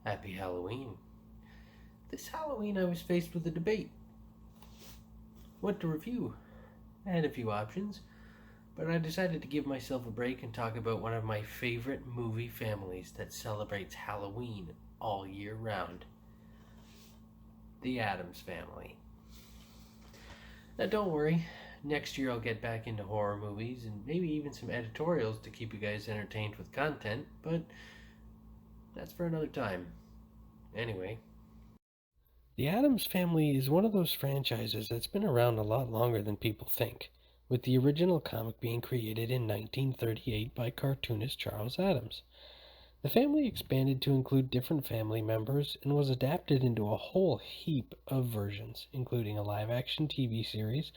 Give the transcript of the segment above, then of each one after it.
Happy Halloween. This Halloween I was faced with a debate. What to review? I had a few options, but I decided to give myself a break and talk about one of my favorite movie families that celebrates Halloween all year round, the Addams Family. Now don't worry, next year I'll get back into horror movies and maybe even some editorials to keep you guys entertained with content, but that's for another time. Anyway, the Addams Family is one of those franchises that's been around a lot longer than people think, with the original comic being created in 1938 by cartoonist Charles Addams. The family expanded to include different family members and was adapted into a whole heap of versions, including a live action TV series,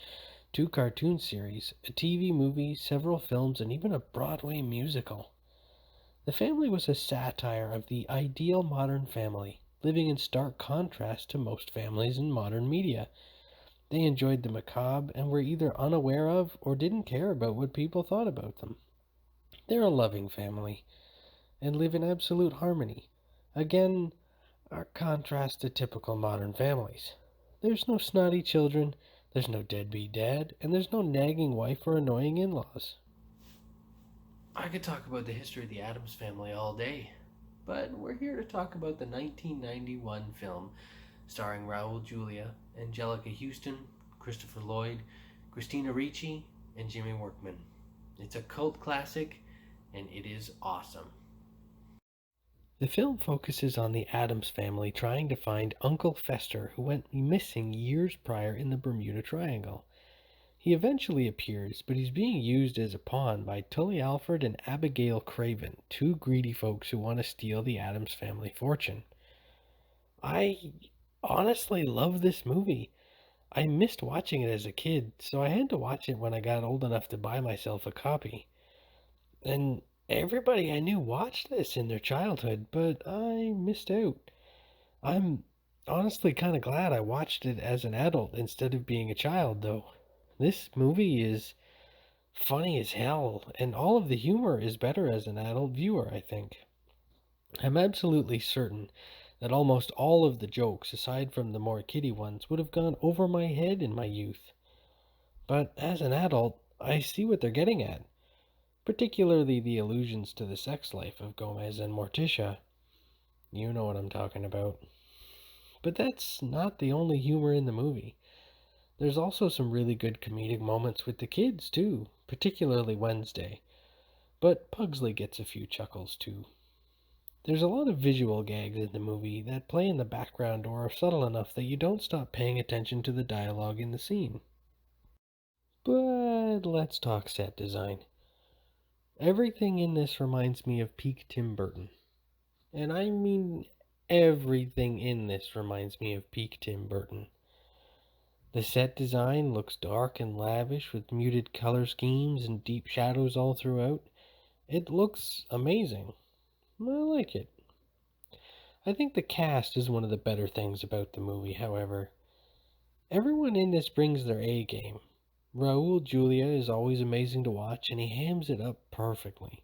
two cartoon series, a TV movie, several films, and even a Broadway musical. The family was a satire of the ideal modern family, living in stark contrast to most families in modern media. They enjoyed the macabre and were either unaware of or didn't care about what people thought about them. They're a loving family and live in absolute harmony. Again, a contrast to typical modern families. There's no snotty children, there's no deadbeat dad, and there's no nagging wife or annoying in laws. I could talk about the history of the Addams family all day, but we're here to talk about the 1991 film starring Raul Julia, Angelica Houston, Christopher Lloyd, Christina Ricci, and Jimmy Workman. It's a cult classic, and it is awesome. The film focuses on the Addams family trying to find Uncle Fester, who went missing years prior in the Bermuda Triangle. He eventually appears, but he's being used as a pawn by Tully Alfred and Abigail Craven, two greedy folks who want to steal the Addams family fortune. I honestly love this movie. I missed watching it as a kid, so I had to watch it when I got old enough to buy myself a copy. And everybody I knew watched this in their childhood, but I missed out. I'm honestly kind of glad I watched it as an adult instead of being a child, though. This movie is funny as hell, and all of the humor is better as an adult viewer, I think. I'm absolutely certain that almost all of the jokes, aside from the more kiddie ones, would have gone over my head in my youth. But as an adult, I see what they're getting at, particularly the allusions to the sex life of Gomez and Morticia. You know what I'm talking about. But that's not the only humor in the movie. There's also some really good comedic moments with the kids, too, particularly Wednesday. But Pugsley gets a few chuckles, too. There's a lot of visual gags in the movie that play in the background or are subtle enough that you don't stop paying attention to the dialogue in the scene. But let's talk set design. Everything in this reminds me of peak Tim Burton. And I mean everything in this reminds me of peak Tim Burton. The set design looks dark and lavish with muted color schemes and deep shadows all throughout. It looks amazing. I like it. I think the cast is one of the better things about the movie, however. Everyone in this brings their A game. Raul Julia is always amazing to watch, and he hams it up perfectly.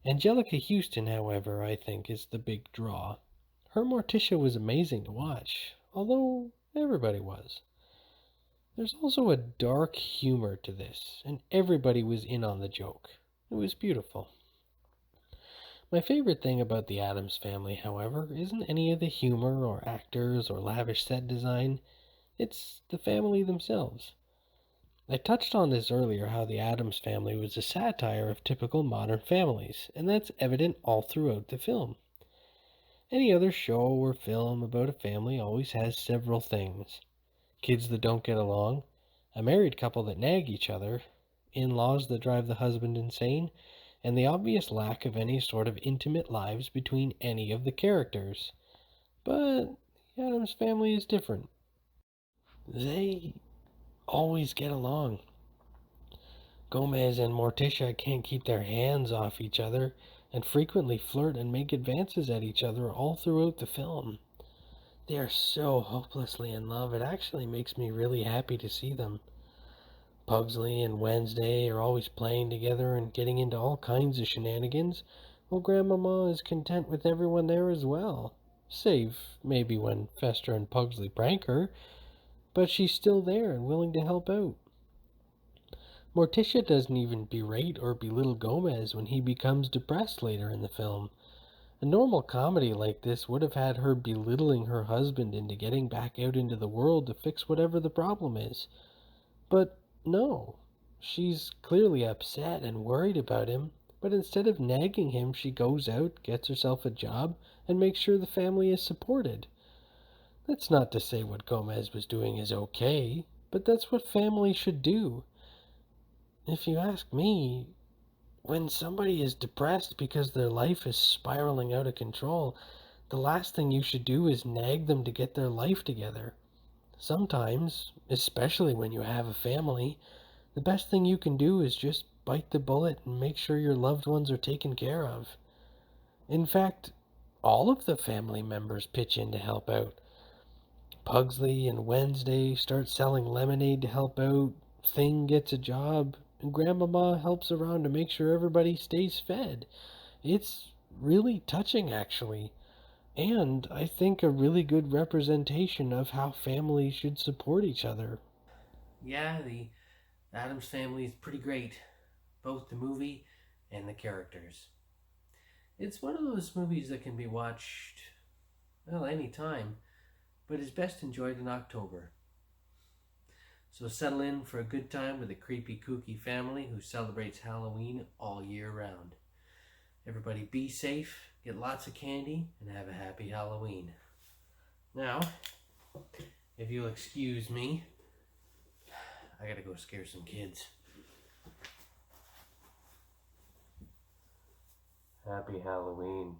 Angelica Houston, however, I think is the big draw. Her Morticia was amazing to watch, although everybody was. There's also a dark humor to this, and everybody was in on the joke. It was beautiful. My favorite thing about the Addams family, however, isn't any of the humor or actors or lavish set design. It's the family themselves. I touched on this earlier how the Addams family was a satire of typical modern families, and that's evident all throughout the film. Any other show or film about a family always has several things: kids that don't get along, a married couple that nag each other, in laws that drive the husband insane, and the obvious lack of any sort of intimate lives between any of the characters. But the Addams family is different. They always get along. Gomez and Morticia can't keep their hands off each other and frequently flirt and make advances at each other all throughout the film. They are so hopelessly in love, it actually makes me really happy to see them. Pugsley and Wednesday are always playing together and getting into all kinds of shenanigans, while Grandmama is content with everyone there as well. Save maybe when Fester and Pugsley prank her, but she's still there and willing to help out. Morticia doesn't even berate or belittle Gomez when he becomes depressed later in the film. A normal comedy like this would have had her belittling her husband into getting back out into the world to fix whatever the problem is. But no, she's clearly upset and worried about him, but instead of nagging him, she goes out, gets herself a job, and makes sure the family is supported. That's not to say what Gomez was doing is okay, but that's what family should do. If you ask me, when somebody is depressed because their life is spiraling out of control, the last thing you should do is nag them to get their life together. Sometimes, especially when you have a family, the best thing you can do is just bite the bullet and make sure your loved ones are taken care of. In fact, all of the family members pitch in to help out. Pugsley and Wednesday start selling lemonade to help out, Thing gets a job, and Grandmama helps around to make sure everybody stays fed. It's really touching, actually, and I think a really good representation of how families should support each other. Yeah, the Addams Family is pretty great, both the movie and the characters. It's one of those movies that can be watched, well, any time, but is best enjoyed in October. So settle in for a good time with a creepy, kooky family who celebrates Halloween all year round. Everybody be safe, get lots of candy, and have a happy Halloween. Now, if you'll excuse me, I gotta go scare some kids. Happy Halloween.